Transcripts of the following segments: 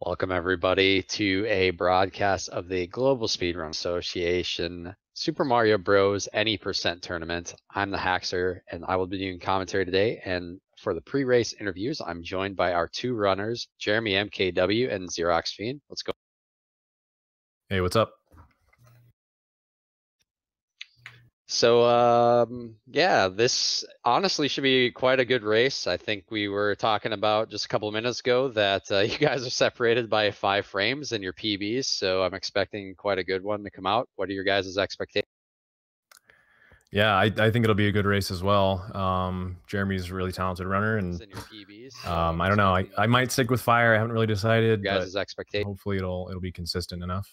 Welcome everybody to a broadcast of the Global Speedrun Association Super Mario Bros. Any Percent Tournament. I'm the Haxer, and I will be doing commentary today. And for the pre-race interviews, I'm joined by our two runners, JeremyMKW and Xeroxfiend. Let's go. Hey, what's up? So, yeah, this honestly should be quite a good race. I think we were talking about just a couple of minutes ago that you guys are separated by 5 frames in your PBs, so I'm expecting quite a good one to come out. What are your guys' expectations? Yeah, I think it'll be a good race as well. Jeremy's a really talented runner, and in your PBs, so I don't know. I might stick with fire. I haven't really decided, your but guys' expectations. hopefully it'll be consistent enough.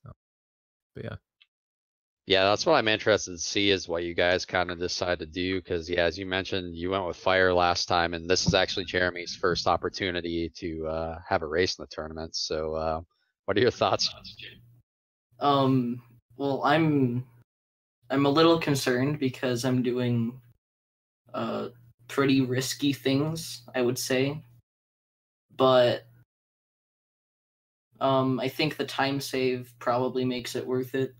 But yeah. Yeah, that's what I'm interested to see is what you guys kind of decide to do. Because yeah, as you mentioned, you went with fire last time, and this is actually Jeremy's first opportunity to have a race in the tournament. So, what are your thoughts? Well, I'm a little concerned because I'm doing pretty risky things, I would say. But I think the time save probably makes it worth it.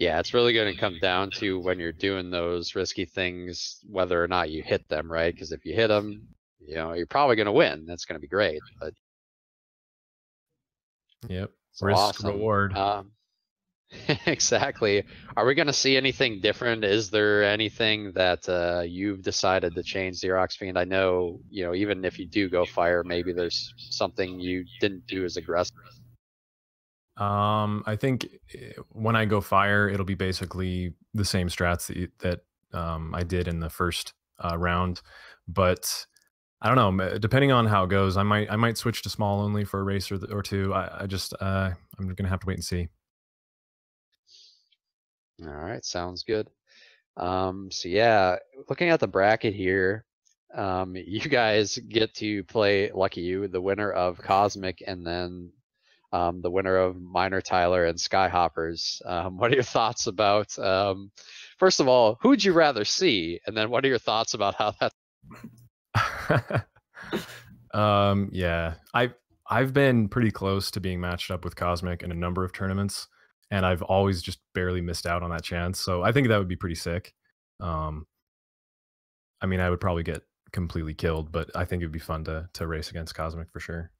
Yeah, it's really going to come down to when you're doing those risky things, whether or not you hit them, right? Because if you hit them, you know, you're probably going to win. That's going to be great. But Yep. so Risk awesome. reward. Exactly. Are we going to see anything different? Is there anything that you've decided to change, Xeroxfiend? I know, you know, even if you do go fire, maybe there's something you didn't do as aggressive. I think when I go fire, it'll be basically the same strats that I did in the first round, but I don't know. Depending on how it goes, I might switch to small only for a race or two. I'm gonna have to wait and see. All right, sounds good. So yeah, looking at the bracket here, you guys get to play, lucky you, the winner of Cosmic and then the winner of Minor Tyler and Skyhoppers. What are your thoughts about, first of all, who would you rather see? And then what are your thoughts about how that? Yeah, I've been pretty close to being matched up with Cosmic in a number of tournaments, and I've always just barely missed out on that chance. So I think that would be pretty sick. I mean, I would probably get completely killed, but I think it'd be fun to race against Cosmic for sure.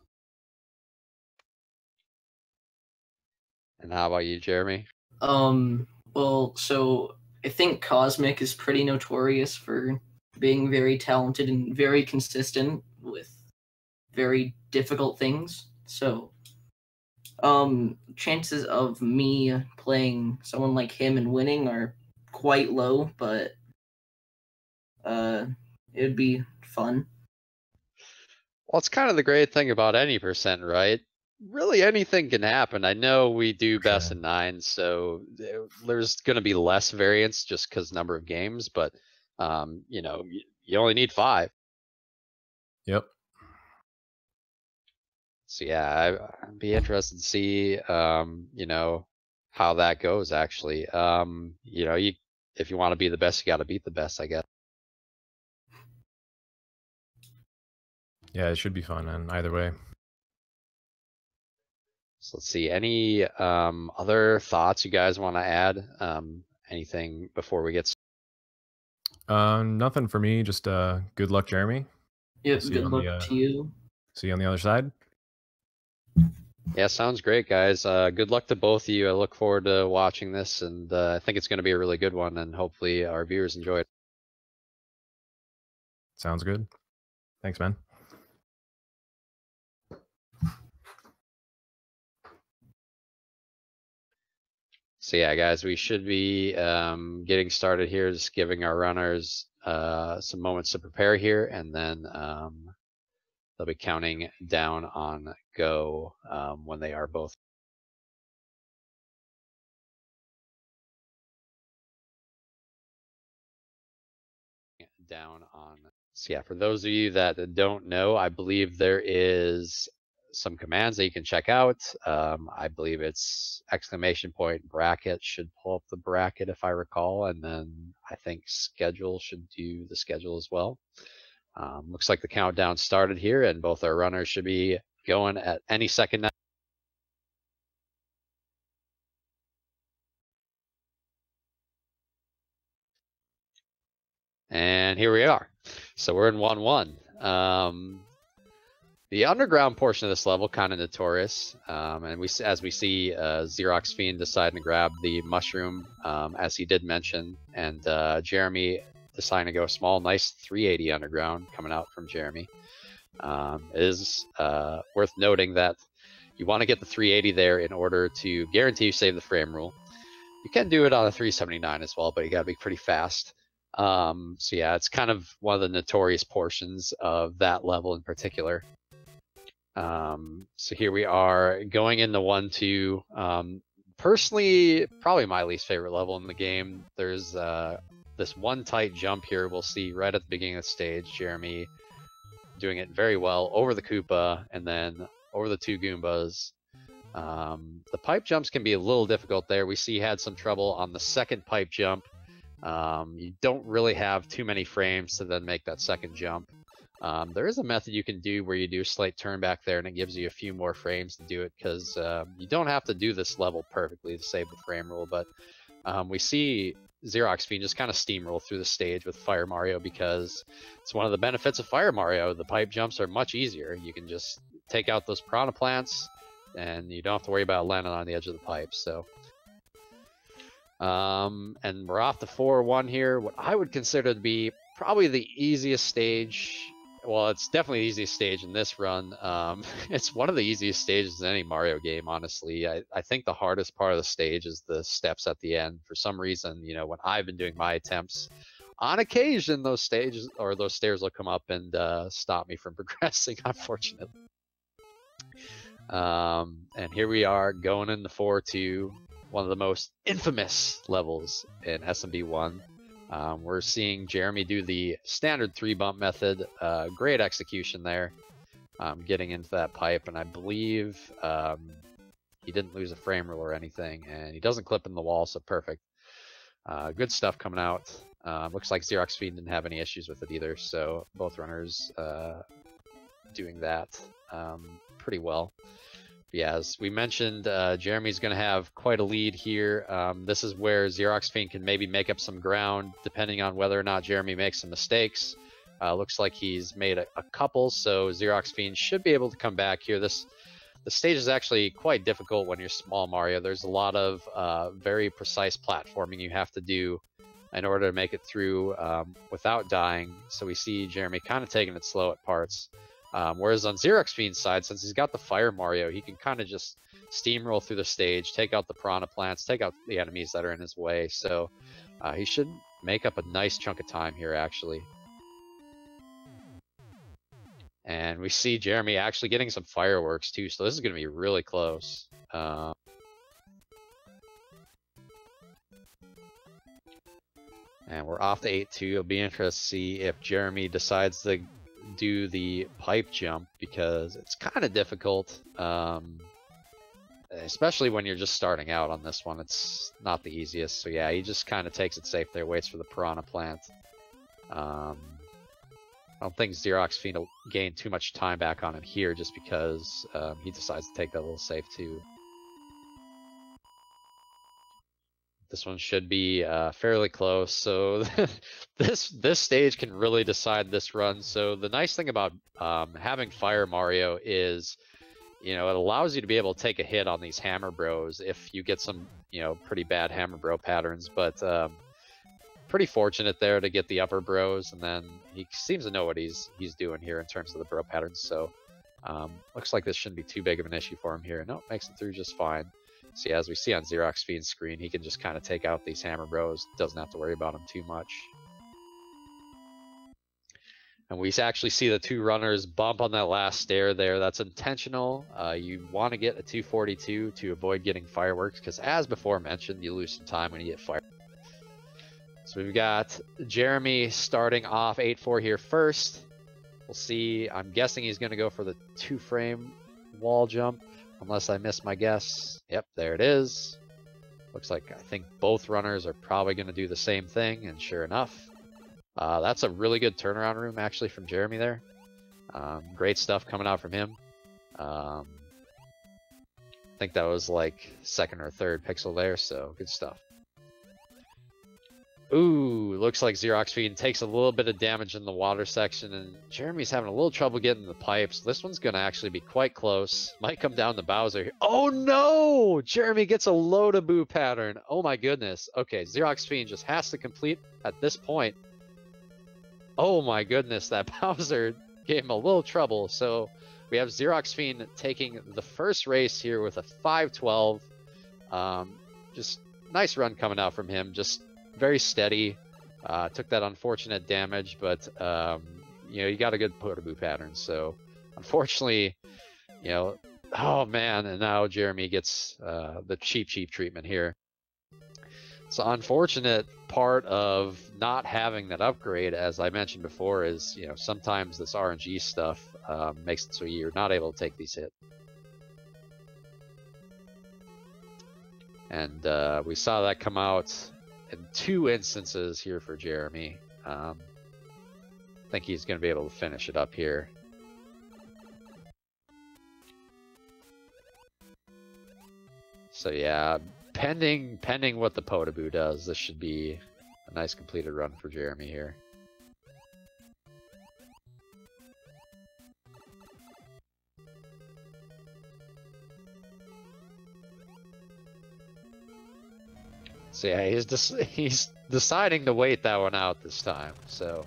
And how about you, Jeremy? Well, so I think Cosmic is pretty notorious for being very talented and very consistent with very difficult things. So, chances of me playing someone like him and winning are quite low, but it'd be fun. Well, it's kind of the great thing about any percent, right? Really anything can happen. I know we do best in 9, so there's going to be less variance just because number of games, but you know, you only need 5. Yep. So yeah, I'd be interested to see, you know, how that goes actually. You know, if you want to be the best, you got to beat the best, I guess. Yeah, it should be fun, man. Either way. So let's see, any other thoughts you guys want to add? Anything before we get started? Nothing for me. Just good luck, Jeremy. Yep, good luck to you. See you on the other side. Yeah, sounds great, guys. Good luck to both of you. I look forward to watching this, and I think it's going to be a really good one, and hopefully our viewers enjoy it. Sounds good. Thanks, man. So yeah, guys, we should be getting started here, just giving our runners some moments to prepare here, and then they'll be counting down on go when they are both. Down on. So yeah, for those of you that don't know, I believe there is some commands that you can check out. I believe it's !bracket should pull up the bracket if I recall, and then I think schedule should do the schedule as well. Looks like the countdown started here, and both our runners should be going at any second now. And here we are. So we're in 1-1. The underground portion of this level kind of notorious, and as we see Xeroxfiend deciding to grab the mushroom, as he did mention, and Jeremy deciding to go small. Nice 380 underground coming out from Jeremy. It is worth noting that you want to get the 380 there in order to guarantee you save the frame rule. You can do it on a 379 as well, but you got to be pretty fast. So yeah, it's kind of one of the notorious portions of that level in particular. So here we are going into 1-2. Personally, probably my least favorite level in the game. There's this one tight jump here we'll see right at the beginning of the stage. Jeremy doing it very well over the Koopa and then over the 2 Goombas. The pipe jumps can be a little difficult there. We see he had some trouble on the second pipe jump. You don't really have too many frames to then make that second jump. There is a method you can do where you do a slight turn back there and it gives you a few more frames to do it, because you don't have to do this level perfectly to save the frame rule. But we see Xeroxfiend just kind of steamroll through the stage with Fire Mario, because it's one of the benefits of Fire Mario. The pipe jumps are much easier. You can just take out those piranha plants and you don't have to worry about landing on the edge of the pipe. So and we're off to 4-1 here. What I would consider to be probably the easiest stage. Well, it's definitely the easiest stage in this run. It's one of the easiest stages in any Mario game, honestly. I think the hardest part of the stage is the steps at the end. For some reason, you know, when I've been doing my attempts, on occasion those stages or those stairs will come up and stop me from progressing, unfortunately. And here we are going into 4-2, one of the most infamous levels in SMB1. We're seeing Jeremy do the standard 3-bump method. Great execution there, getting into that pipe, and I believe he didn't lose a frame rule or anything, and he doesn't clip in the wall, so perfect. Good stuff coming out. Looks like Xeroxfiend didn't have any issues with it either, so both runners doing that pretty well. Yeah, as we mentioned, Jeremy's going to have quite a lead here. This is where Xeroxfiend can maybe make up some ground, depending on whether or not Jeremy makes some mistakes. Looks like he's made a couple, so Xeroxfiend should be able to come back here. The stage is actually quite difficult when you're small Mario. There's a lot of very precise platforming you have to do in order to make it through without dying. So we see Jeremy kind of taking it slow at parts. Whereas on Xeroxfiend's side, since he's got the Fire Mario, he can kind of just steamroll through the stage, take out the piranha plants, take out the enemies that are in his way. So he should make up a nice chunk of time here, actually. And we see Jeremy actually getting some fireworks too, so this is going to be really close. And we're off to 8-2. It'll be interesting to see if Jeremy decides to do the pipe jump, because it's kind of difficult, especially when you're just starting out on this one. It's not the easiest. So yeah, he just kind of takes it safe there, waits for the piranha plant. I don't think Xeroxfiend will gain too much time back on him here, just because he decides to take that little safe too. This one should be fairly close. So this stage can really decide this run. So the nice thing about having Fire Mario is, you know, it allows you to be able to take a hit on these Hammer Bros if you get some, you know, pretty bad Hammer Bro patterns. But pretty fortunate there to get the upper bros, and then he seems to know what he's doing here in terms of the bro patterns. So looks like this shouldn't be too big of an issue for him here. No, makes it through just fine. So yeah, as we see on Xeroxfiend's screen, he can just kind of take out these Hammer Bros. Doesn't have to worry about them too much. And we actually see the 2 runners bump on that last stair there. That's intentional. You want to get a 242 to avoid getting fireworks, because as before mentioned, you lose some time when you get fireworks. So we've got Jeremy starting off 8-4 here first. We'll see. I'm guessing he's going to go for the 2-frame wall jump, unless I missed my guess. Yep, there it is. Looks like I think both runners are probably going to do the same thing, and sure enough, That's a really good turnaround room, actually, from Jeremy there. Great stuff coming out from him. I think that was like second or third pixel there, so good stuff. Ooh, looks like Xeroxfiend takes a little bit of damage in the water section, and Jeremy's having a little trouble getting the pipes. This one's going to actually be quite close. Might come down to Bowser here. Oh no! Jeremy gets a load-a-boo pattern. Oh my goodness. Okay, Xeroxfiend just has to complete at this point. Oh my goodness, that Bowser gave him a little trouble. So we have Xeroxfiend taking the first race here with a 5:12. Just nice run coming out from him. Just very steady. Took that unfortunate damage, but you know, you got a good Potaboo pattern. So unfortunately, you know, oh man, and now Jeremy gets the cheap treatment here. So unfortunate part of not having that upgrade, as I mentioned before, is, you know, sometimes this RNG stuff makes it so you're not able to take these hits. And we saw that come out in 2 instances here for Jeremy. I think he's going to be able to finish it up here. So yeah, pending what the Potaboo does, this should be a nice completed run for Jeremy here. So yeah, he's deciding to wait that one out this time. So,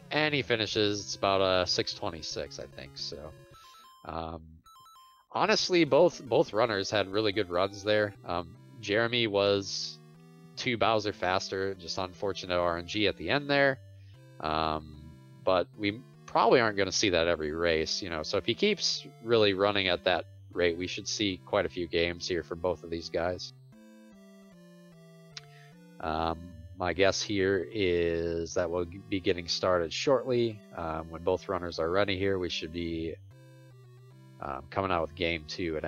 and he finishes. It's about a 6:26, I think. So, honestly, both runners had really good runs there. Jeremy was 2 Bowser faster, just unfortunate RNG at the end there. But we probably aren't going to see that every race, you know. So if he keeps really running at that rate, we should see quite a few games here for both of these guys. My guess here is that we'll be getting started shortly. When both runners are ready here, we should be coming out with game 2.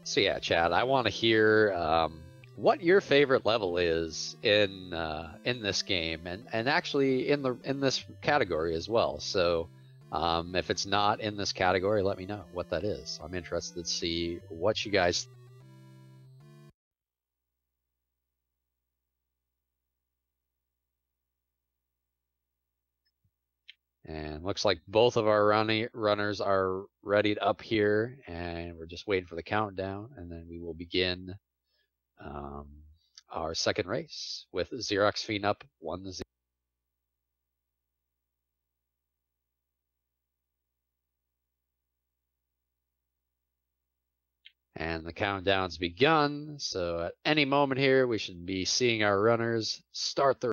So yeah, Chad, I want to hear what your favorite level is in this game, and actually in this category as well. So if it's not in this category, let me know what that is. I'm interested to see what you guys. And looks like both of our runners are readied up here, and we're just waiting for the countdown, and then we will begin our second race with Xeroxfiend up 1-0. And the countdown's begun, so at any moment here we should be seeing our runners start the.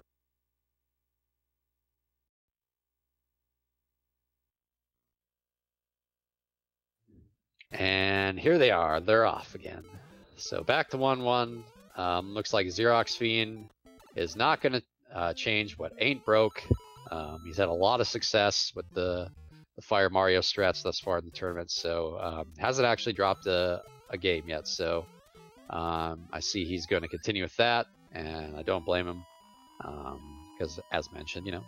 And here they are, they're off again. So back to 1-1. Looks like Xeroxfiend is not going to change what ain't broke. He's had a lot of success with the Fire Mario strats thus far in the tournament, so hasn't actually dropped a game yet. So I see he's going to continue with that, and I don't blame him, because as mentioned, you know,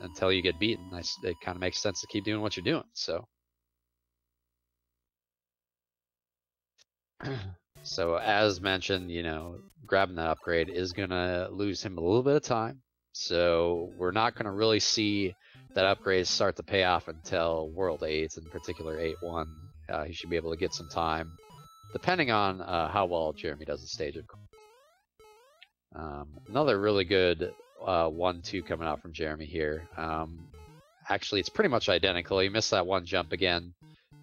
until you get beaten, it kind of makes sense to keep doing what you're doing. So. So as mentioned, you know, grabbing that upgrade is going to lose him a little bit of time. So we're not going to really see that upgrade start to pay off until World 8, in particular 8-1. He should be able to get some time, depending on how well Jeremy does the stage. Another really good 1-2 coming out from Jeremy here. Actually, it's pretty much identical. He missed that one jump again.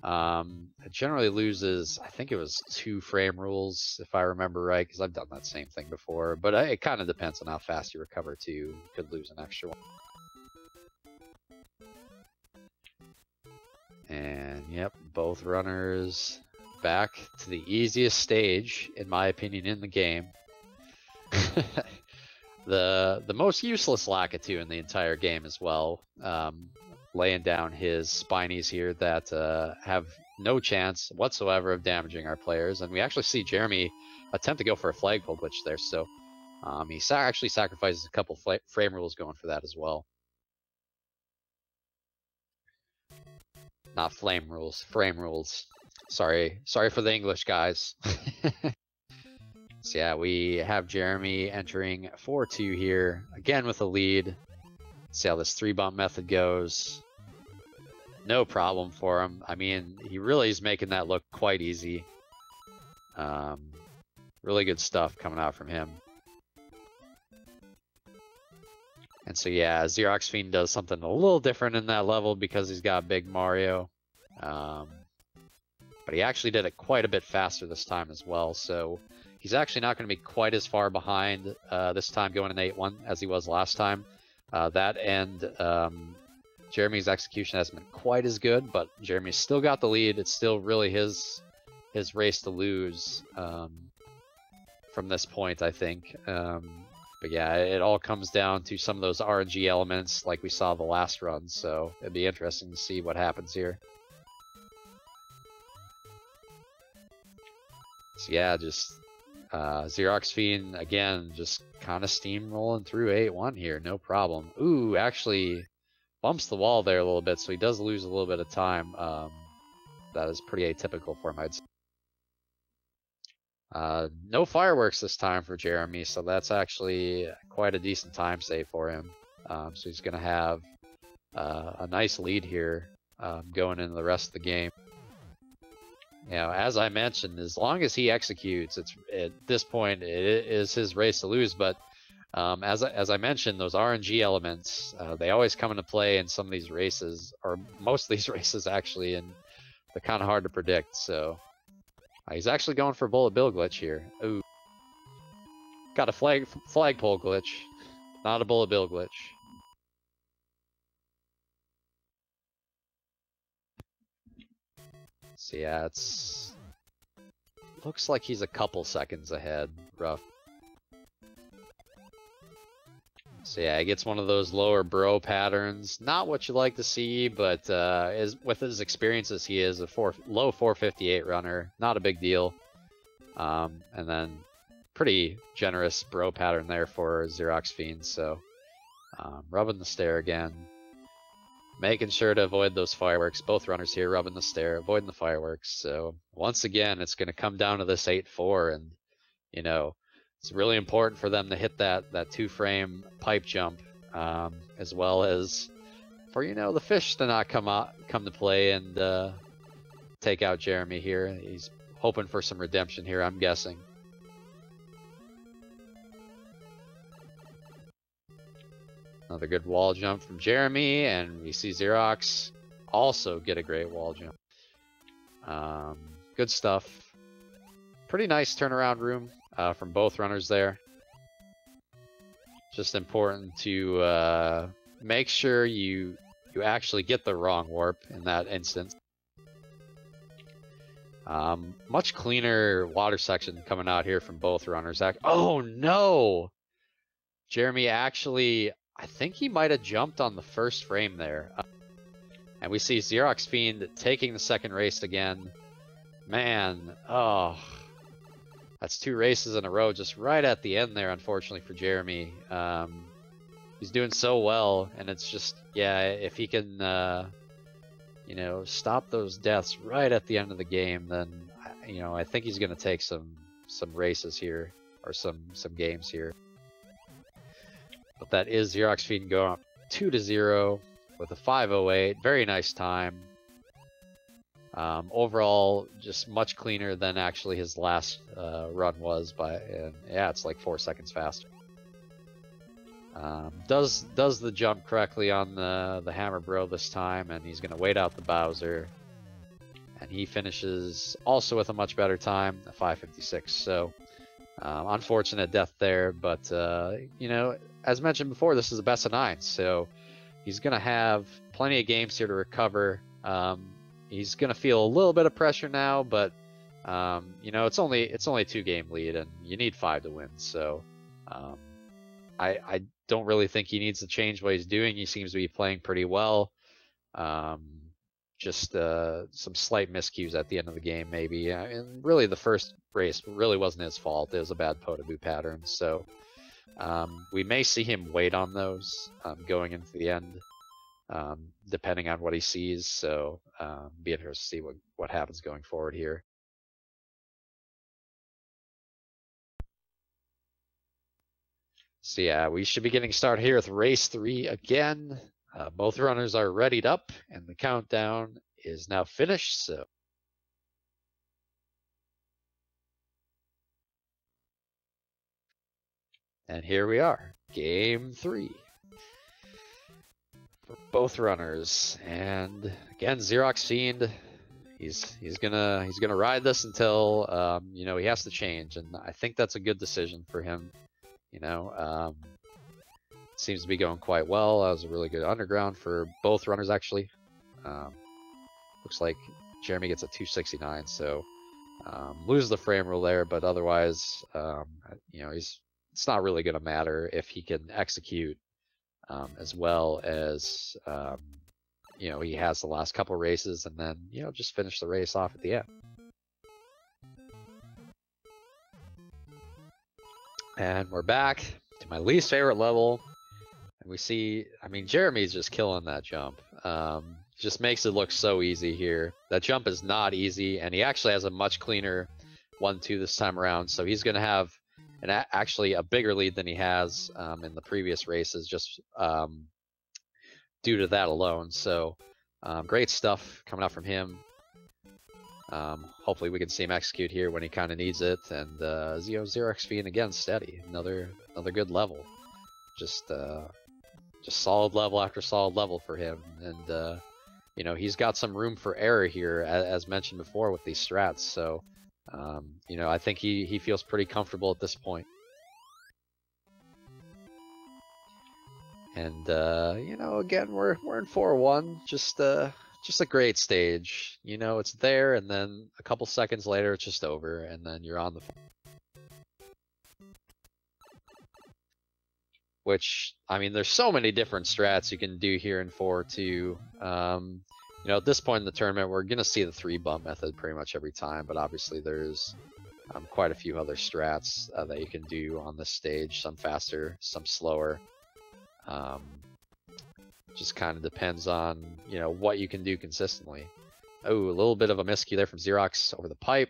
It generally loses, I think it was 2 frame rules, if I remember right, because I've done that same thing before, but it kind of depends on how fast you recover too. You could lose an extra one. And yep, both runners back to the easiest stage, in my opinion, in the game. the most useless Lakitu in the entire game as well. Laying down his Spinies here that have no chance whatsoever of damaging our players. And we actually see Jeremy attempt to go for a flagpole glitch there. So he actually sacrifices a couple frame rules going for that as well. Not flame rules, frame rules. Sorry for the English, guys. So yeah, we have Jeremy entering 4-2 here, again with a lead. See how this 3-bump method goes. No problem for him. I mean, he really is making that look quite easy. Really good stuff coming out from him. And so yeah, Xeroxfiend does something a little different in that level because he's got Big Mario. But he actually did it quite a bit faster this time as well, so he's actually not going to be quite as far behind this time going in 8-1 as he was last time. That and Jeremy's execution hasn't been quite as good, but Jeremy's still got the lead. It's still really his race to lose from this point, I think. But yeah, it all comes down to some of those RNG elements like we saw the last run, so it'd be interesting to see what happens here. So yeah, just Xeroxfiend, again, just kind of steamrolling through 8-1 here, no problem. Ooh, actually bumps the wall there a little bit, so he does lose a little bit of time. That is pretty atypical for him, I'd say. No fireworks this time for Jeremy, so that's actually quite a decent time save for him. So he's going to have a nice lead here going into the rest of the game. You know, as I mentioned, as long as he executes, it's at this point it is his race to lose. But as I mentioned, those RNG elements they always come into play in some of these races, or most of these races actually, and they're kind of hard to predict. So he's actually going for a bullet bill glitch here. Ooh, got a flagpole glitch, not a bullet bill glitch. So yeah, looks like he's a couple seconds ahead. Rough. So yeah, he gets one of those lower bro patterns. Not what you like to see, but with his experiences, he is a low 458 runner. Not a big deal. And then pretty generous bro pattern there for Xeroxfiend. So rubbing the stair again. Making sure to avoid those fireworks. Both runners here rubbing the stair, avoiding the fireworks. So once again, it's going to come down to this 8-4, and you know, it's really important for them to hit that 2-frame pipe jump, as well as for the fish to not come to play and take out Jeremy here. He's hoping for some redemption here, I'm guessing. Another good wall jump from Jeremy, and we see Xerox also get a great wall jump. Good stuff. Pretty nice turnaround room from both runners there. Just important to make sure you actually get the wrong warp in that instance. Much cleaner water section coming out here from both runners. Oh no! Jeremy actually, I think he might have jumped on the first frame there. And we see Xeroxfiend taking the second race again. Man, oh. That's 2 races in a row just right at the end there, unfortunately, for Jeremy. He's doing so well, and it's just, yeah, if he can, stop those deaths right at the end of the game, then, I think he's going to take some races here, or some games here. But that is Xeroxfiend going up 2-0 with a 5:08. Very nice time. Overall, just much cleaner than actually his last run was. Yeah, it's like 4 seconds faster. Does the jump correctly on the Hammer Bro this time, and he's going to wait out the Bowser. And he finishes also with a much better time, a 5:56. So, unfortunate death there, but as mentioned before, this is a best of 9, so he's going to have plenty of games here to recover. He's going to feel a little bit of pressure now, but it's only a 2-game lead, and you need 5 to win. So I don't really think he needs to change what he's doing. He seems to be playing pretty well. Just some slight miscues at the end of the game, maybe. And really, the first race really wasn't his fault. It was a bad Potaboo pattern. So we may see him wait on those going into the end, depending on what he sees. So be interested to see what happens going forward here. So yeah, we should be getting started here with race 3 again. Both runners are readied up, and the countdown is now finished. So and here we are, game 3 for both runners. And again, Xeroxfiend, he's gonna ride this until you know, he has to change, and I think that's a good decision for him. You know, seems to be going quite well. That was a really good underground for both runners, actually. Looks like Jeremy gets a 269, so loses the frame rule there, but otherwise, you know, it's not really going to matter if he can execute as well as you know, he has the last couple races, and then, you know, just finish the race off at the end. And we're back to my least favorite level. And we see, I mean, Jeremy's just killing that jump. Just makes it look so easy here. That jump is not easy, and he actually has a much cleaner 1-2 this time around. So he's going to have actually a bigger lead than he has in the previous races, just due to that alone. So great stuff coming out from him. Hopefully we can see him execute here when he kind of needs it. And Xeroxfiend again, steady. Another good level. Just solid level after solid level for him. And you know, he's got some room for error here, as mentioned before, with these strats. So you know, I think he feels pretty comfortable at this point. And you know, again, we're in 4-1. Just a great stage. You know, it's there, and then a couple seconds later, it's just over, and then you're on the. Which, I mean, there's so many different strats you can do here in 4-2. You know, at this point in the tournament, we're gonna see the 3 bump method pretty much every time, but obviously there's quite a few other strats that you can do on this stage. Some faster, some slower. Just kind of depends on, you know, what you can do consistently. Oh, a little bit of a miscue there from Xerox over the pipe.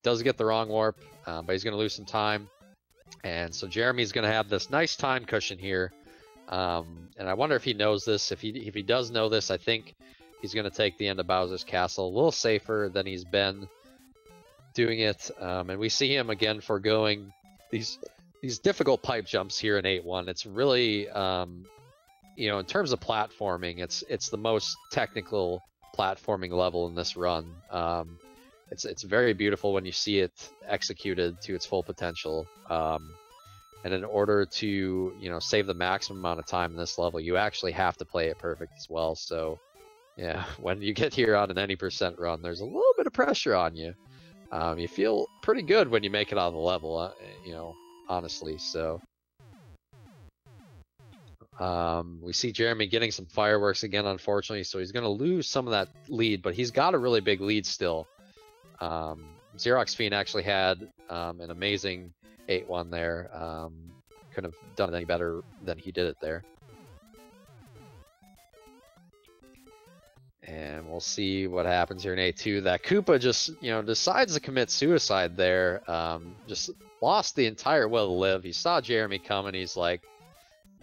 Does get the wrong warp, but he's going to lose some time. And so Jeremy's going to have this nice time cushion here. And I wonder if he knows this. If he does know this, I think he's going to take the end of Bowser's Castle a little safer than he's been doing it. And we see him again foregoing these difficult pipe jumps here in 8-1. It's really, you know, in terms of platforming, it's the most technical platforming level in this run. It's very beautiful when you see it executed to its full potential. And in order to, you know, save the maximum amount of time in this level, you actually have to play it perfect as well. So, yeah, when you get here on an any percent run, there's a little bit of pressure on you. You feel pretty good when you make it on the level, you know, honestly. So we see Jeremy getting some fireworks again, unfortunately, so he's going to lose some of that lead, but he's got a really big lead still. Xeroxfiend actually had an amazing 8-1 there. Couldn't have done it any better than he did it there. And we'll see what happens here in 8-2. That Koopa just, you know, decides to commit suicide there. Just lost the entire will to live. He saw Jeremy coming. He's like,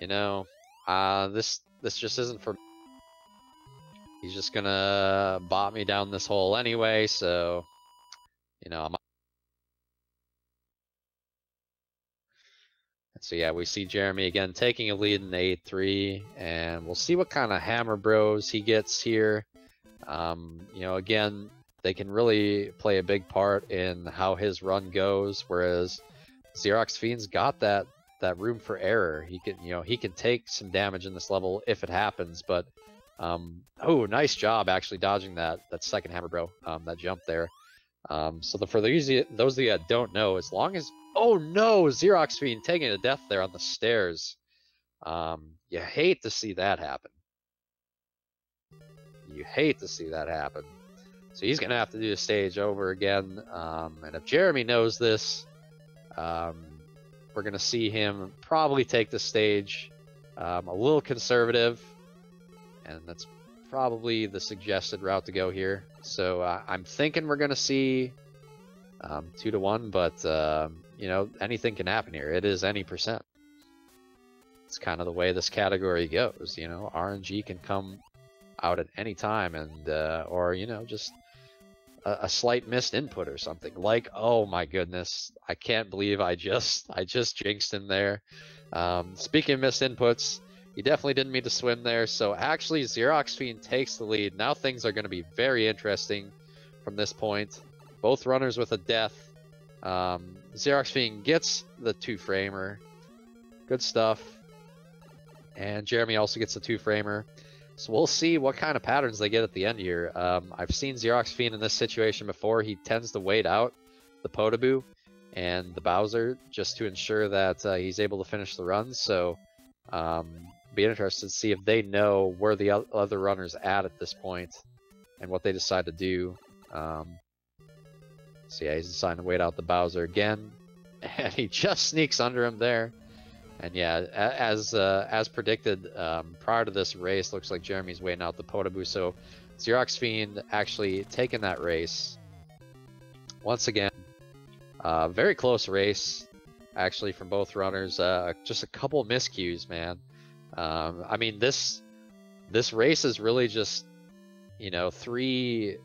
you know, this just isn't for me. He's just gonna bot me down this hole anyway, so, you know, so yeah, we see Jeremy again taking a lead in 8-3, and we'll see what kind of hammer bros he gets here. You know, again, they can really play a big part in how his run goes, whereas Xeroxfiend's got that room for error. He can, you know, he can take some damage in this level if it happens, but oh, nice job actually dodging that second hammer bro, that jump there. So for those of you that don't know, as long as oh no, Xeroxfiend taking a death there on the stairs. You hate to see that happen. You hate to see that happen. So he's gonna have to do the stage over again. And if Jeremy knows this, we're gonna see him probably take the stage a little conservative, and that's probably the suggested route to go here. So I'm thinking we're gonna see 2-1, but you know, anything can happen here. It is any percent. It's kind of the way this category goes. You know, RNG can come out at any time, and or you know, just a slight missed input or something. Like, oh my goodness, I can't believe I just jinxed him there. Speaking of missed inputs, he definitely didn't mean to swim there. So actually, Xeroxfiend takes the lead. Now things are going to be very interesting from this point. Both runners with a death. Xeroxfiend gets the 2-framer. Good stuff. And Jeremy also gets a 2-framer. So we'll see what kind of patterns they get at the end here. I've seen Xeroxfiend in this situation before. He tends to wait out the Potaboo and the Bowser just to ensure that he's able to finish the run. So be interested to see if they know where the other runner's at this point and what they decide to do. So yeah, he's deciding to wait out the Bowser again, and he just sneaks under him there. And yeah, as predicted prior to this race, looks like Jeremy's waiting out the Potaboo. So Xeroxfiend actually taking that race once again. Very close race actually from both runners. Just a couple miscues, man. I mean, this race is really just, you know, three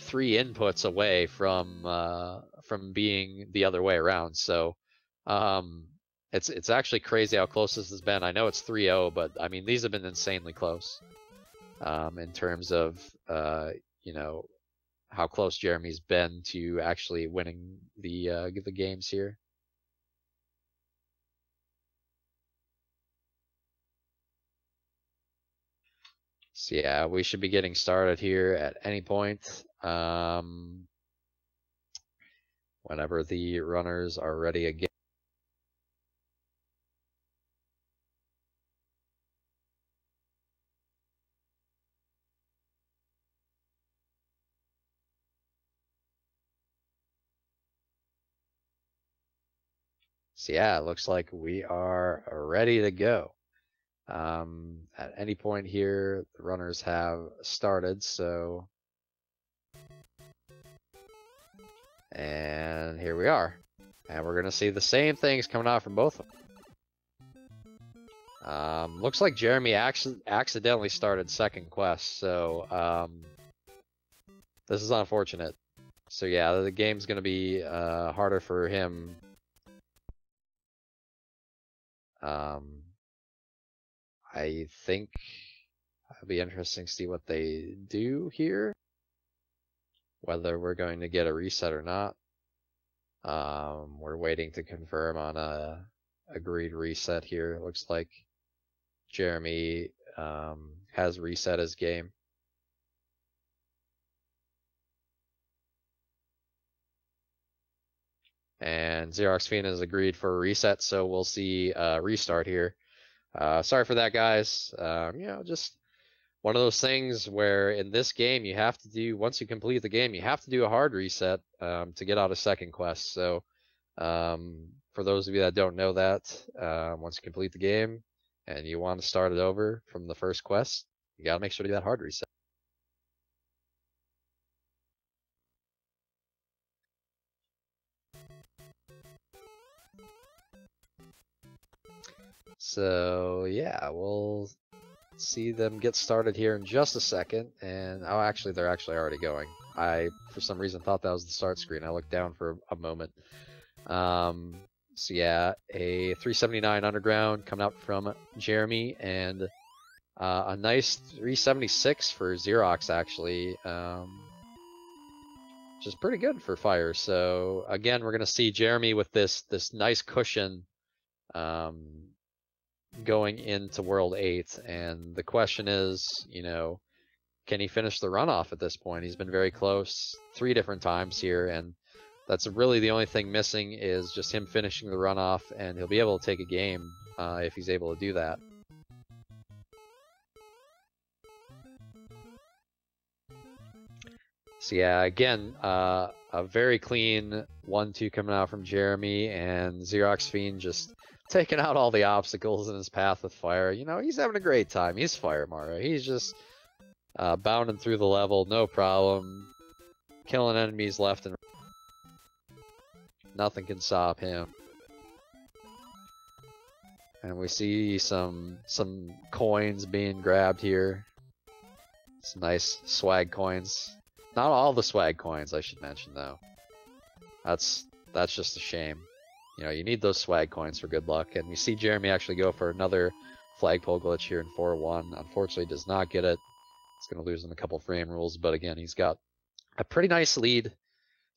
inputs away from being the other way around. So it's actually crazy how close this has been. I know it's 3-0, but I mean, these have been insanely close in terms of you know, how close Jeremy's been to actually winning the games here. So yeah, we should be getting started here at any point. Whenever the runners are ready again. So yeah, it looks like we are ready to go. At any point here, the runners have started, so... And here we are. And we're gonna see the same things coming out from both of them. Looks like Jeremy accidentally started second quest, so this is unfortunate. So yeah, the game's gonna be harder for him. I think it'll be interesting to see what they do here. Whether we're going to get a reset or not. We're waiting to confirm on a agreed reset here. It looks like Jeremy has reset his game. And Xeroxfiend has agreed for a reset, so we'll see a restart here. Sorry for that, guys. You know, just one of those things where in this game you have to do, once you complete the game, you have to do a hard reset to get out a second quest. So for those of you that don't know that, once you complete the game and you want to start it over from the first quest, you got to make sure to do that hard reset. So yeah, we'll see them get started here in just a second. And oh, actually, they're actually already going. I, for some reason, thought that was the start screen. I looked down for a moment. So yeah, a 379 underground coming up from Jeremy, and a nice 376 for Xerox, actually. Which is pretty good for fire. So again, we're gonna see Jeremy with this nice cushion going into World 8, and the question is, you know, can he finish the runoff at this point? He's been very close 3 different times here, and that's really the only thing missing is just him finishing the runoff, and he'll be able to take a game if he's able to do that. So yeah, again, a very clean 1-2 coming out from Jeremy, and Xeroxfiend just taking out all the obstacles in his path with fire. You know, he's having a great time. He's Fire Mario. He's just bounding through the level, no problem. Killing enemies left and right. Nothing can stop him. And we see some coins being grabbed here. Some nice swag coins. Not all the swag coins, I should mention, though. That's just a shame. You know, you need those swag coins for good luck. And we see Jeremy actually go for another flagpole glitch here in 4-1. Unfortunately, does not get it. It's going to lose in a couple frame rules, but again, he's got a pretty nice lead.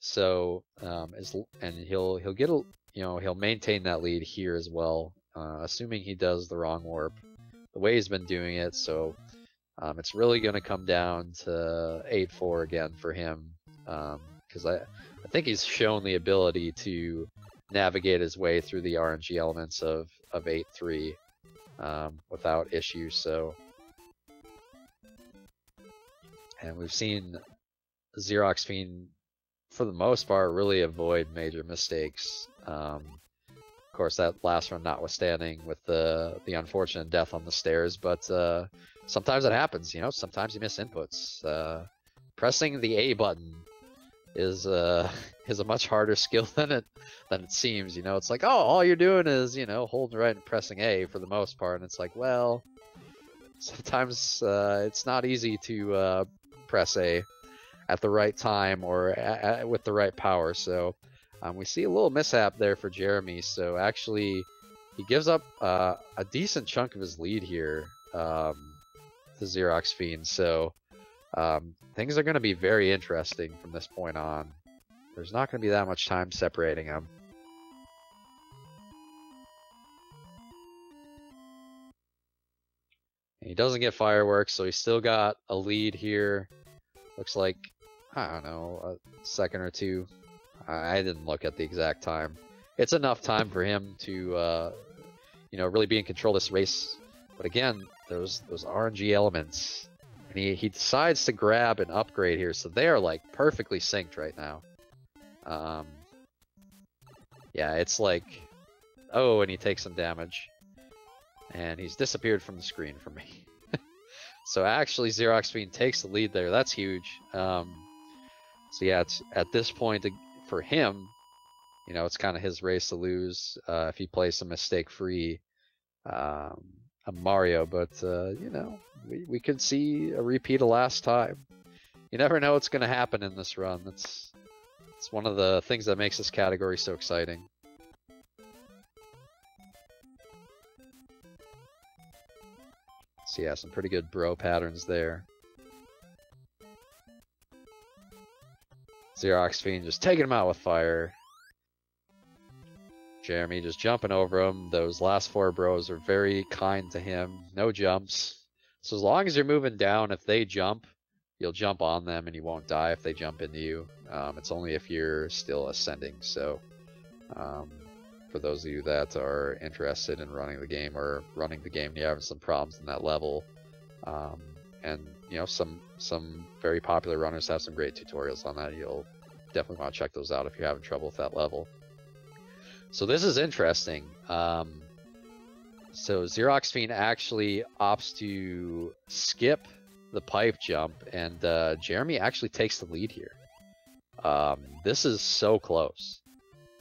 So, and he'll get a, you know, he'll maintain that lead here as well, assuming he does the wrong warp the way he's been doing it. So, it's really going to come down to 8-4 again for him, because I think he's shown the ability to navigate his way through the RNG elements of 8-3 without issue. So, and we've seen Xeroxfiend, for the most part, really avoid major mistakes. Of course, that last run notwithstanding with the unfortunate death on the stairs, but sometimes it happens, you know, sometimes you miss inputs. Pressing the A button is a much harder skill than it seems, you know. It's like, oh, all you're doing is, you know, holding right and pressing A for the most part, and it's like, well, sometimes it's not easy to press A at the right time or with the right power. So we see a little mishap there for Jeremy. So actually, he gives up a decent chunk of his lead here to Xeroxfiend. So things are going to be very interesting from this point on. There's not going to be that much time separating them. And he doesn't get fireworks, so he's still got a lead here. Looks like, I don't know, a second or two. I didn't look at the exact time. It's enough time for him to, you know, really be in control of this race. But again, those RNG elements, and he decides to grab an upgrade here, so they are like perfectly synced right now. Yeah, it's like, oh, and he takes some damage, and he's disappeared from the screen for me. So actually, Xeroxfiend takes the lead there. That's huge. So yeah, it's at this point for him, you know, it's kind of his race to lose if he plays some mistake-free Mario. But you know, we could see a repeat of last time. You never know what's going to happen in this run. It's one of the things that makes this category so exciting. So yeah, some pretty good bro patterns there. Xeroxfiend just taking him out with fire. Jeremy just jumping over him. Those last 4 bros are very kind to him. No jumps. So as long as you're moving down, if they jump, you'll jump on them and you won't die if they jump into you. It's only if you're still ascending. So for those of you that are interested in running the game or running the game and you're having some problems in that level, and you know, some very popular runners have some great tutorials on that. You'll definitely want to check those out if you're having trouble with that level. So this is interesting. So Xeroxfiend actually opts to skip the pipe jump, and Jeremy actually takes the lead here. This is so close.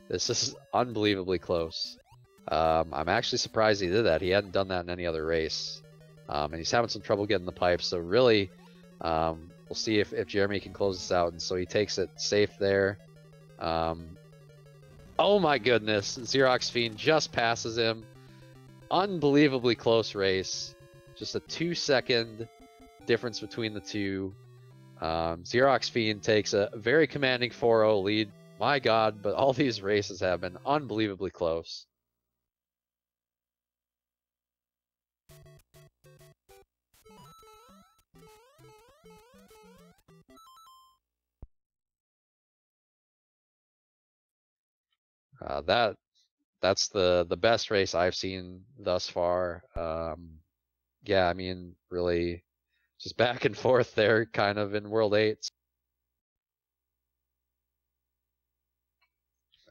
This is unbelievably close. I'm actually surprised he did that. He hadn't done that in any other race. And he's having some trouble getting the pipe, so really, we'll see if Jeremy can close this out. And so he takes it safe there. Oh my goodness, Xeroxfiend just passes him. Unbelievably close race. Just a 2-second difference between the two. Xeroxfiend takes a very commanding 4-0 lead. My god, but all these races have been unbelievably close. That's the best race I've seen thus far. Yeah, I mean, really, just back and forth there, kind of in World 8.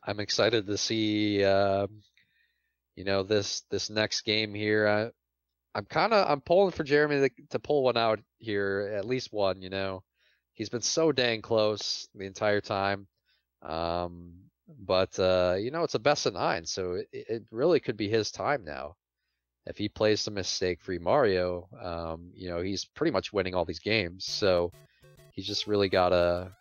I'm excited to see, you know, this next game here. I'm pulling for Jeremy to pull one out here, at least one. You know, he's been so dang close the entire time. But you know, it's a best of 9, so it really could be his time now. If he plays some mistake-free Mario, you know, he's pretty much winning all these games. So he's just really gotta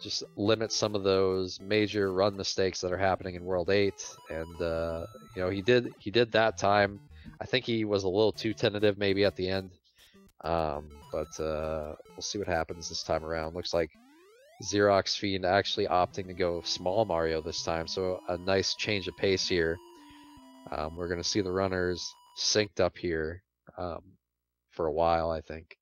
just limit some of those major run mistakes that are happening in World 8. And you know, he did that time. I think he was a little too tentative maybe at the end. But we'll see what happens this time around. Looks like Xeroxfiend actually opting to go small Mario this time, so a nice change of pace here. We're going to see the runners synced up here for a while, I think.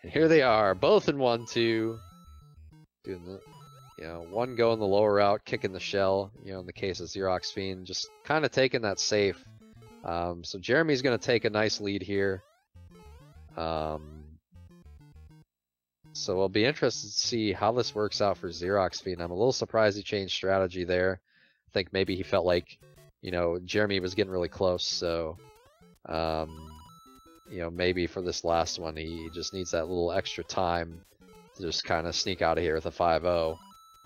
And here they are, both in 1-2, doing the, you know, one going the lower route, kicking the shell. You know, in the case of Xeroxfiend, just kind of taking that safe. So Jeremy's going to take a nice lead here. So I'll be interested to see how this works out for Xeroxfiend. I'm a little surprised he changed strategy there. I think maybe he felt like, you know, Jeremy was getting really close, so you know, maybe for this last one he just needs that little extra time to just kind of sneak out of here with a 5-0.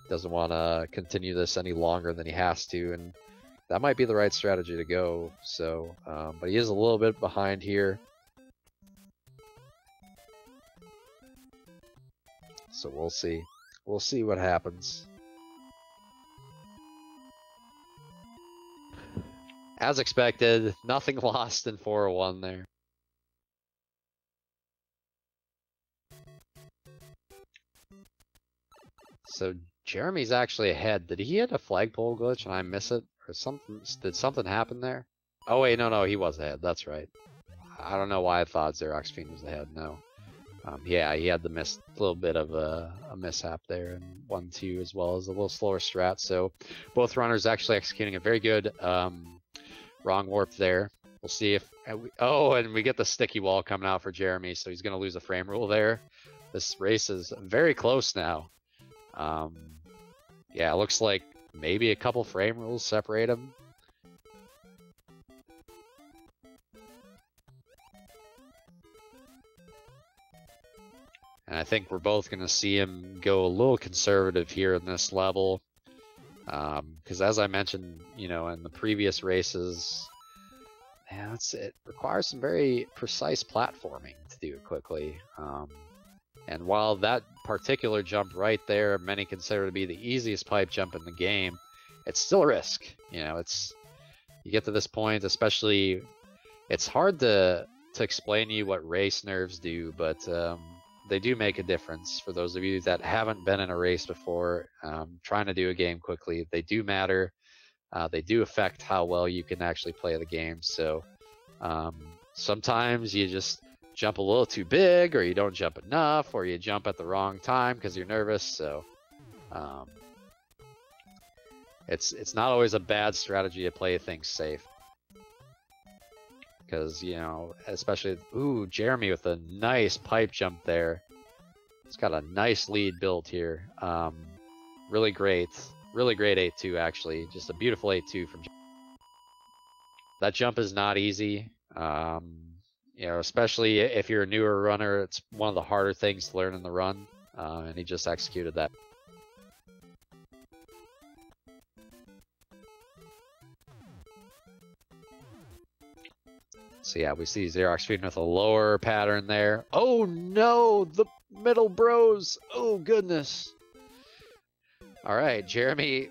Doesn't want to continue this any longer than he has to, and that might be the right strategy to go. So, but he is a little bit behind here. So we'll see. We'll see what happens. As expected, nothing lost in 4-1 there. So Jeremy's actually ahead. Did he hit a flagpole glitch and I miss it? Or something? Did something happen there? Oh wait, no, he was ahead. That's right. I don't know why I thought Xeroxfiend was ahead. No. Yeah, he had the little bit of a mishap there in 1-2, as well as a little slower strat. So both runners actually executing a very good wrong warp there. We'll see if and we get the sticky wall coming out for Jeremy, so he's going to lose a frame rule there. This race is very close now. Yeah, it looks like maybe a couple frame rules separate them. And I think we're both going to see him go a little conservative here in this level. Because as I mentioned, you know, in the previous races, man, it requires some very precise platforming to do it quickly. And while that particular jump right there, many consider to be the easiest pipe jump in the game, it's still a risk. You know, you get to this point, especially, it's hard to explain to you what race nerves do, but they do make a difference. For those of you that haven't been in a race before, trying to do a game quickly, they do matter. They do affect how well you can actually play the game. So sometimes you just jump a little too big, or you don't jump enough, or you jump at the wrong time because you're nervous. So it's not always a bad strategy to play things safe. Because, you know, especially, ooh, Jeremy with a nice pipe jump there. He's got a nice lead built here. Really great 8-2 actually. Just a beautiful 8-2 from Jeremy. That jump is not easy. You know, especially if you're a newer runner, it's one of the harder things to learn in the run. And he just executed that. So yeah, we see Xeroxfiend with a lower pattern there. Oh no, the middle bros. Oh goodness. All right, Jeremy.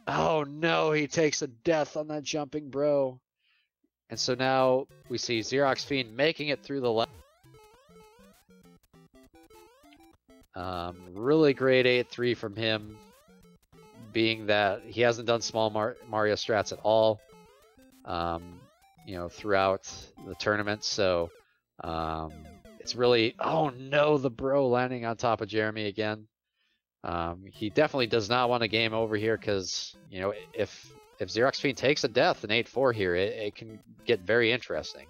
Oh no, he takes a death on that jumping bro. And so now we see Xeroxfiend making it through the left. Really great 8-3 from him, being that he hasn't done small Mario strats at all. throughout the tournament. So it's really, oh no, the bro landing on top of Jeremy again. He definitely does not want a game over here because, if Xeroxfiend takes a death in 8-4 here, it can get very interesting.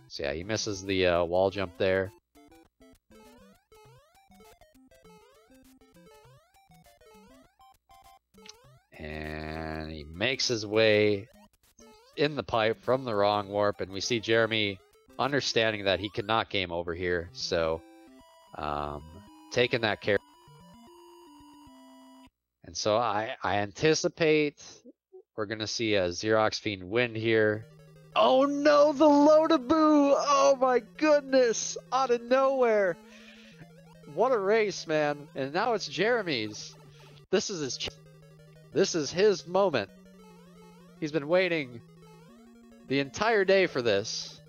So yeah, he misses the wall jump there. And he makes his way in the pipe from the wrong warp, and we see Jeremy understanding that he cannot game over here, so taking that care. And so I anticipate we're going to see a Xeroxfiend win here. Oh no, the Lotaboo! Oh my goodness! Out of nowhere! What a race, man. And now it's Jeremy's. This is his moment. He's been waiting the entire day for this.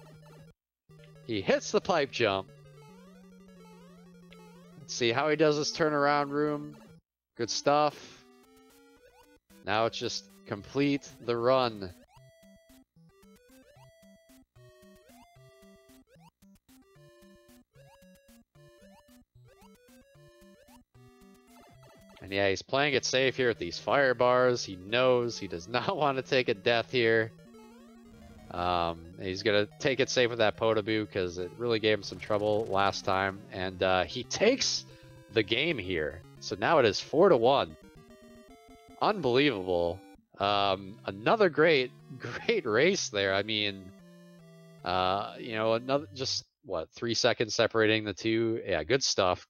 He hits the pipe jump. Let's see how he does this turnaround room. Good stuff. Now it's just complete the run. And yeah, he's playing it safe here with these fire bars. He knows he does not want to take a death here. He's going to take it safe with that Potaboo because it really gave him some trouble last time. And he takes the game here. So now it is 4-1. Unbelievable. Another great race there. I mean, another just, 3 seconds separating the two. Yeah, good stuff.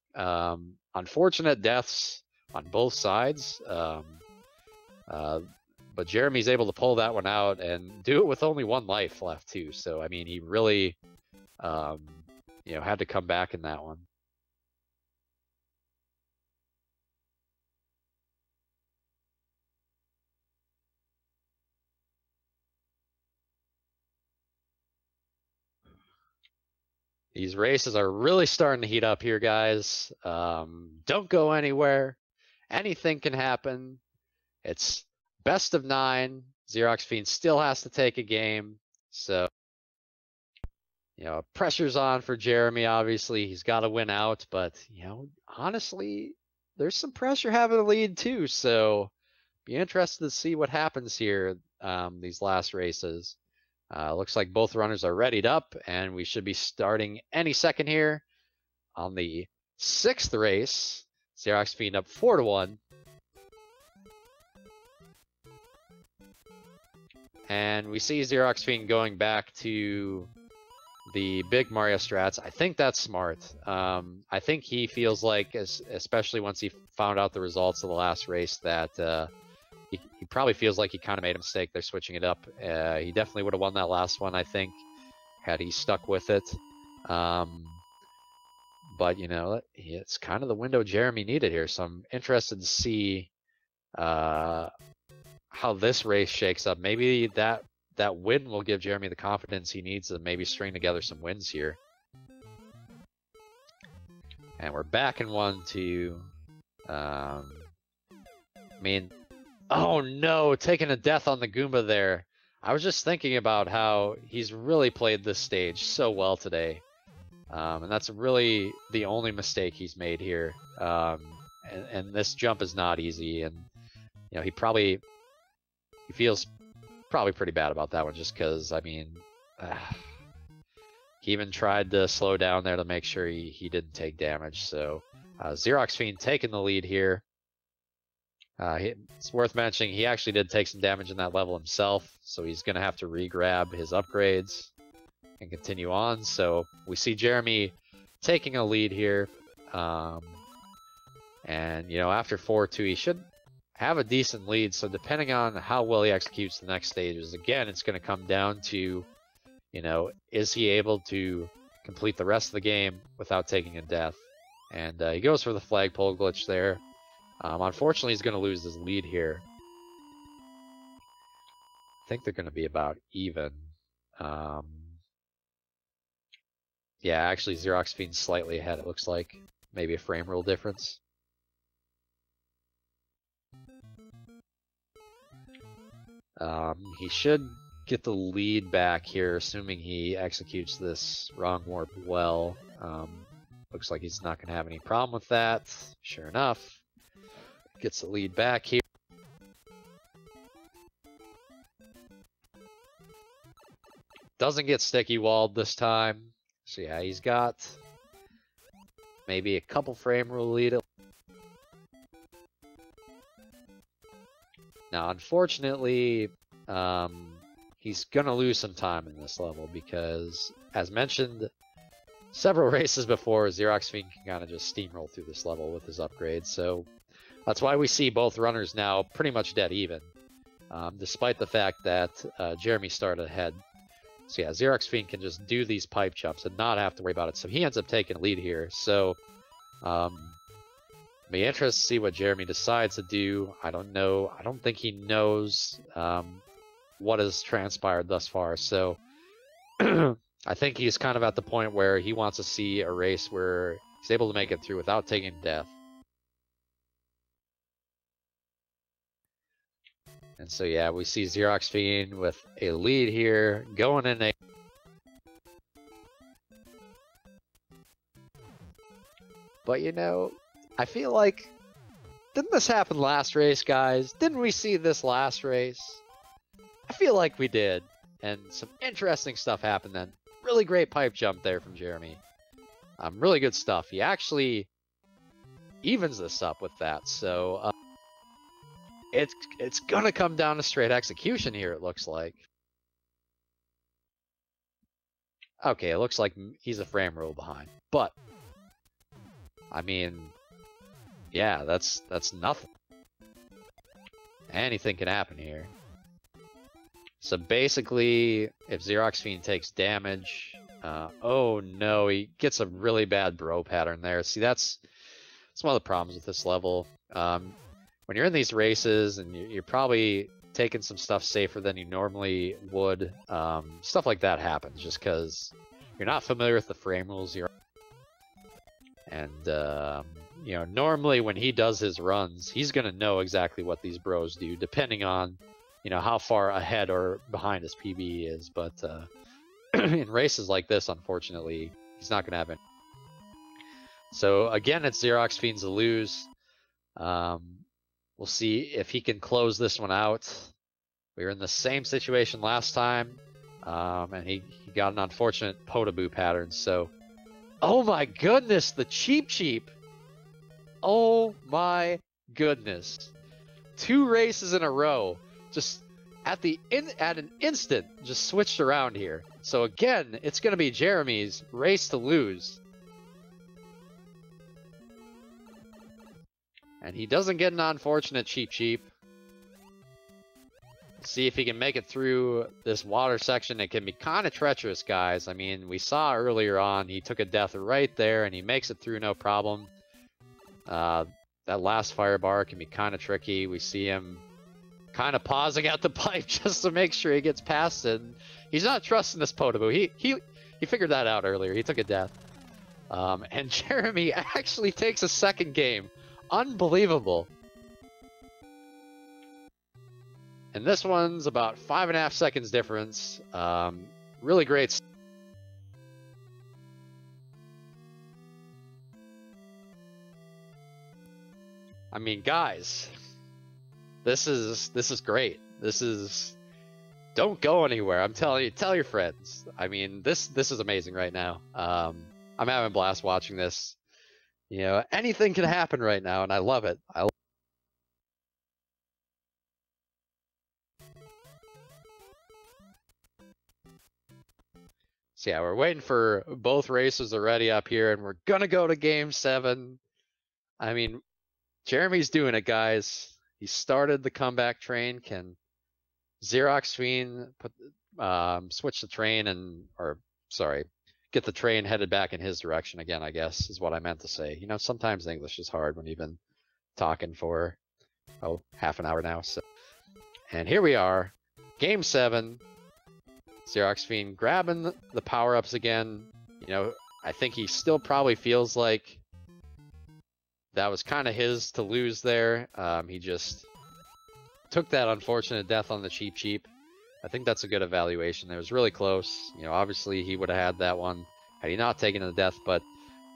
Unfortunate deaths on both sides. But Jeremy's able to pull that one out and do it with only 1 life left too. So I mean, he really, had to come back in that one. These races are really starting to heat up here, guys. Don't go anywhere. Anything can happen. It's best of 9. Xeroxfiend still has to take a game. So, pressure's on for Jeremy, obviously. He's got to win out. But, honestly, there's some pressure having a lead, too. So, be interested to see what happens here these last races. Looks like both runners are readied up, and we should be starting any second here on the 6th race. Xeroxfiend up 4-1. And we see Xeroxfiend going back to the big Mario strats. I think that's smart. I think he feels like, especially once he found out the results of the last race, that he probably feels like he kind of made a mistake. They're switching it up. He definitely would have won that last one, I think, had he stuck with it. But, it's kind of the window Jeremy needed here. So I'm interested to see how this race shakes up. Maybe that win will give Jeremy the confidence he needs to maybe string together some wins here. And we're back in 1-2. I mean, oh no, taking a death on the Goomba there. I was just thinking about how he's really played this stage so well today. And that's really the only mistake he's made here. And this jump is not easy. And, he feels probably pretty bad about that one just because, I mean, he even tried to slow down there to make sure he didn't take damage. So Xeroxfiend taking the lead here. It's worth mentioning he actually did take some damage in that level himself, so he's going to have to re-grab his upgrades and continue on. So we see Jeremy taking a lead here. And, after 4-2, he should have a decent lead. So depending on how well he executes the next stages, again, it's going to come down to, is he able to complete the rest of the game without taking a death? And he goes for the flagpole glitch there. Unfortunately, he's going to lose his lead here. I think they're going to be about even. Yeah, actually, Xeroxfiend's slightly ahead, it looks like. Maybe a frame rule difference. He should get the lead back here, assuming he executes this wrong warp well. Looks like he's not going to have any problem with that. Sure enough, gets the lead back here. Doesn't get sticky walled this time. So yeah, he's got maybe a couple frame rule lead. Now, unfortunately, he's going to lose some time in this level because, as mentioned several races before, Xeroxfiend can kind of just steamroll through this level with his upgrades. So that's why we see both runners now pretty much dead even, despite the fact that Jeremy started ahead. So yeah, Xeroxfiend can just do these pipe jumps and not have to worry about it. So he ends up taking a lead here. So be interested to see what Jeremy decides to do. I don't know. I don't think he knows what has transpired thus far. So I think he's kind of at the point where he wants to see a race where he's able to make it through without taking death. And so yeah, we see Xeroxfiend with a lead here, going in a... But you know, I feel like, didn't this happen last race, guys? Didn't we see this last race? I feel like we did. And some interesting stuff happened then. Really great pipe jump there from Jeremy. Really good stuff. He actually evens this up with that. So it's gonna come down to straight execution here, it looks like. Okay, it looks like he's a frame rule behind. But I mean, yeah, that's nothing. Anything can happen here. So basically, if Xeroxfiend takes damage, oh no, he gets a really bad bro pattern there. See, that's one of the problems with this level. When you're in these races and you're probably taking some stuff safer than you normally would, stuff like that happens just because you're not familiar with the frame rules. And you know, normally when he does his runs, he's gonna know exactly what these bros do, depending on, you know, how far ahead or behind his PB is. But in races like this, unfortunately, he's not gonna have it. So again, it's Xeroxfiend's to lose. We'll see if he can close this one out. We were in the same situation last time, and he got an unfortunate Potaboo pattern. So, oh my goodness, the cheap. Oh my goodness. 2 races in a row, just at an instant, just switched around here. So again, it's going to be Jeremy's race to lose. And he doesn't get an unfortunate cheap. See if he can make it through this water section. It can be kind of treacherous, guys. I mean, we saw earlier on, he took a death right there, and he makes it through no problem. That last fire bar can be kind of tricky. We see him kind of pausing at the pipe just to make sure he gets past it. He's not trusting this Potaboo. He figured that out earlier. He took a death. And Jeremy actually takes a second game. Unbelievable. And this one's about 5.5 seconds difference. Really great. I mean, guys, this is great. Don't go anywhere. I'm telling you, tell your friends. I mean, this is amazing right now. I'm having a blast watching this. You know, anything can happen right now, and I love it. So yeah, we're waiting for both races already up here, and we're gonna go to Game 7. I mean, Jeremy's doing it, guys. He started the comeback train. Can Xeroxfiend switch the train get the train headed back in his direction again, I guess, is what I meant to say. You know, sometimes English is hard when you've been talking for, half an hour now. So, and here we are, Game 7. Xeroxfiend grabbing the power-ups again. You know, I think he still probably feels like that was kind of his to lose there. He just took that unfortunate death on the cheap. I think that's a good evaluation. It was really close. You know, obviously he would have had that one had he not taken the death, but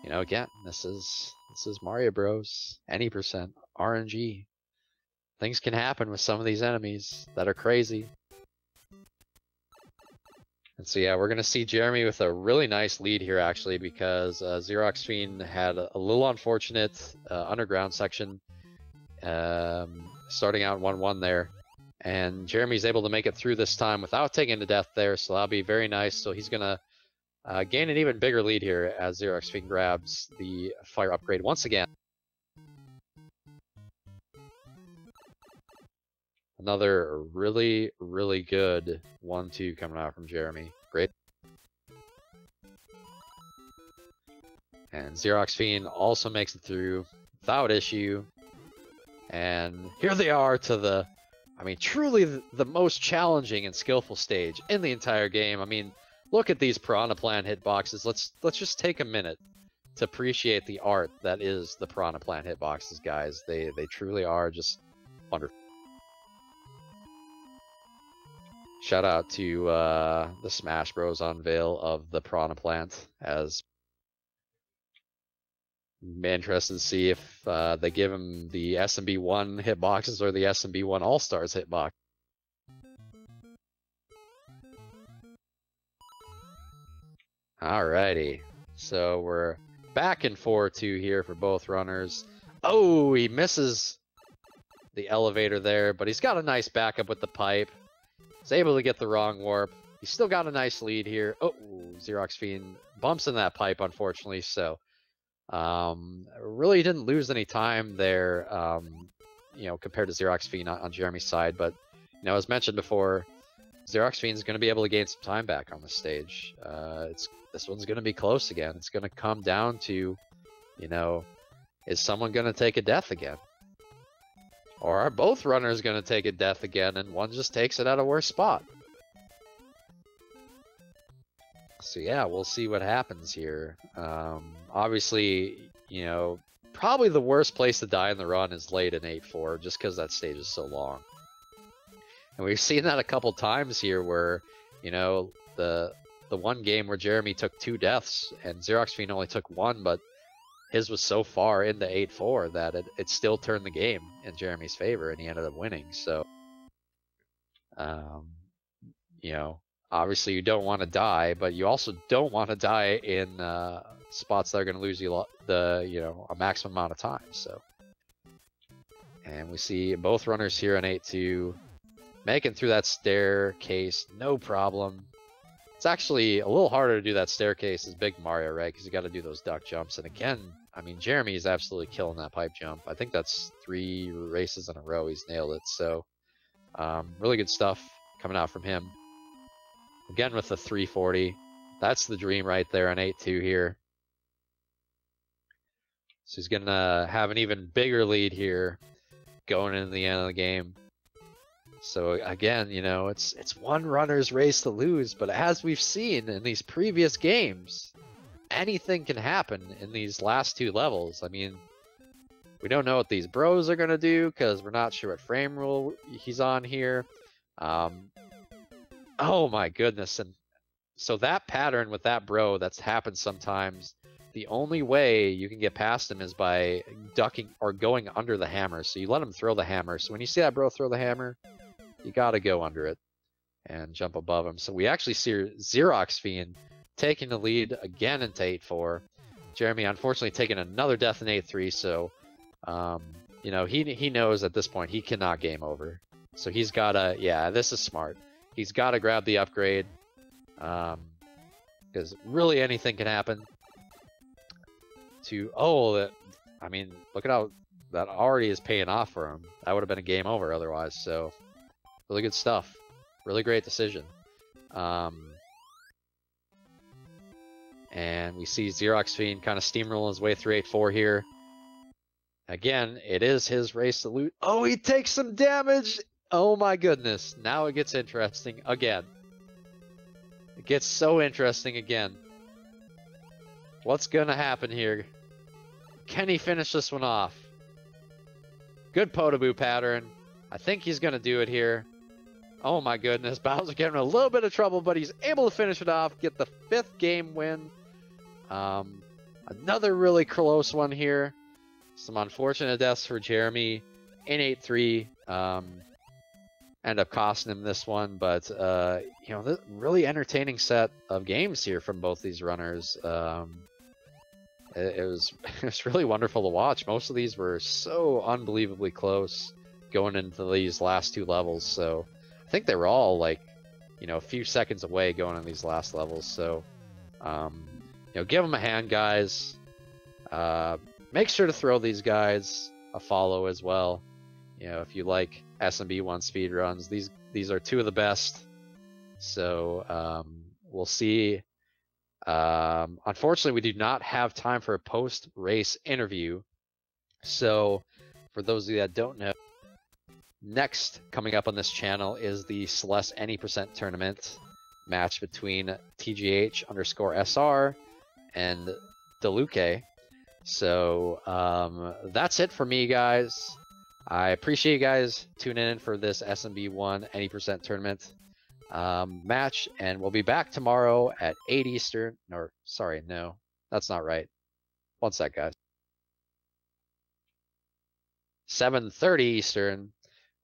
you know, again, this is Mario Bros. Any percent RNG. Things can happen with some of these enemies that are crazy. And so yeah, we're gonna see Jeremy with a really nice lead here actually, because Xeroxfiend had a little unfortunate underground section, starting out 1-1 there. And Jeremy's able to make it through this time without taking the death there, so that'll be very nice. So he's gonna gain an even bigger lead here as Xeroxfiend grabs the fire upgrade once again. Another really, really good 1-2 coming out from Jeremy. Great. And Xeroxfiend also makes it through without issue. And here they are to the, I mean, truly the most challenging and skillful stage in the entire game. I mean, look at these Piranha Plant hitboxes. Let's just take a minute to appreciate the art that is the Piranha Plant hitboxes, guys. They truly are just wonderful. Shout out to the Smash Bros. Unveil of the Piranha Plant, as I'm interested to see if they give him the SMB1 hitboxes or the SMB1 All-Stars hitbox. Alrighty, so we're back in 4-2 here for both runners. Oh, he misses the elevator there, but he's got a nice backup with the pipe. He's able to get the wrong warp. He's still got a nice lead here. Oh, Xeroxfiend bumps in that pipe, unfortunately, so really didn't lose any time there, you know, compared to Xeroxfiend on Jeremy's side. But, you know, as mentioned before, Xeroxfiend is going to be able to gain some time back on this stage. This one's going to be close again. It's going to come down to, you know, is someone going to take a death again? Or are both runners going to take a death again and one just takes it at a worse spot? So yeah, we'll see what happens here. Obviously, you know, probably the worst place to die in the run is late in 8-4, just because that stage is so long. And we've seen that a couple times here where, you know, the one game where Jeremy took 2 deaths and Xeroxfiend only took 1, but his was so far into 8-4 that it still turned the game in Jeremy's favor, and he ended up winning. So, you know, obviously you don't want to die, but you also don't want to die in spots that are going to lose you a maximum amount of time. So, and we see both runners here in 8-2 making through that staircase, no problem. It's actually a little harder to do that staircase as Big Mario, right? Because you got to do those duck jumps. And again, I mean, Jeremy is absolutely killing that pipe jump. I think that's 3 races in a row he's nailed it. So, really good stuff coming out from him. Again with the 340. That's the dream right there on 8-2 here. So he's going to have an even bigger lead here going into the end of the game. So again, you know, it's one runner's race to lose, but as we've seen in these previous games, anything can happen in these last 2 levels. I mean, we don't know what these bros are going to do because we're not sure what frame rule he's on here. Oh my goodness. And so that pattern with that bro that's happened sometimes, the only way you can get past him is by ducking or going under the hammer. So you let him throw the hammer. So when you see that bro throw the hammer, you got to go under it and jump above him. So we actually see Xeroxfiend taking the lead again into 8-4. Jeremy, unfortunately, taking another death in 8-3. So, you know, he knows at this point he cannot game over. So he's got to, yeah, this is smart. He's got to grab the upgrade. Because really anything can happen. I mean, look at how that already is paying off for him. That would have been a game over otherwise. So, really good stuff. Really great decision. And we see Xeroxfiend kind of steamrolling his way through 8-4 here. Again, it is his race to loot. Oh, he takes some damage! Oh my goodness. Now it gets interesting again. It gets so interesting again. What's going to happen here? Can he finish this one off? Good Podoboo pattern. I think he's going to do it here. Oh my goodness, Bowser getting in a little bit of trouble, but he's able to finish it off, get the 5th game win. Another really close one here. Some unfortunate deaths for Jeremy in 8-3. End up costing him this one, but you know, this really entertaining set of games here from both these runners. It was really wonderful to watch. Most of these were so unbelievably close going into these last 2 levels. So I think they were all like, you know, a few seconds away going in these last levels. So you know, give them a hand, guys. Make sure to throw these guys a follow as well. You know, if you like SMB1 speedruns, these are 2 of the best. So we'll see. Unfortunately, we do not have time for a post-race interview. So for those of you that don't know, next coming up on this channel is the Celeste Any Percent tournament match between TGH_SR and Deluque. So that's it for me, guys. I appreciate you guys tuning in for this SMB1 Any Percent tournament match, and we'll be back tomorrow at 8 Eastern. Or sorry, no, that's not right. One sec, guys. 7:30 Eastern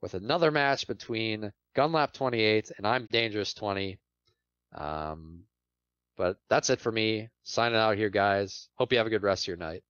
with another match between Gunlap 28 and I'm Dangerous 20. But that's it for me. Signing out here, guys. Hope you have a good rest of your night.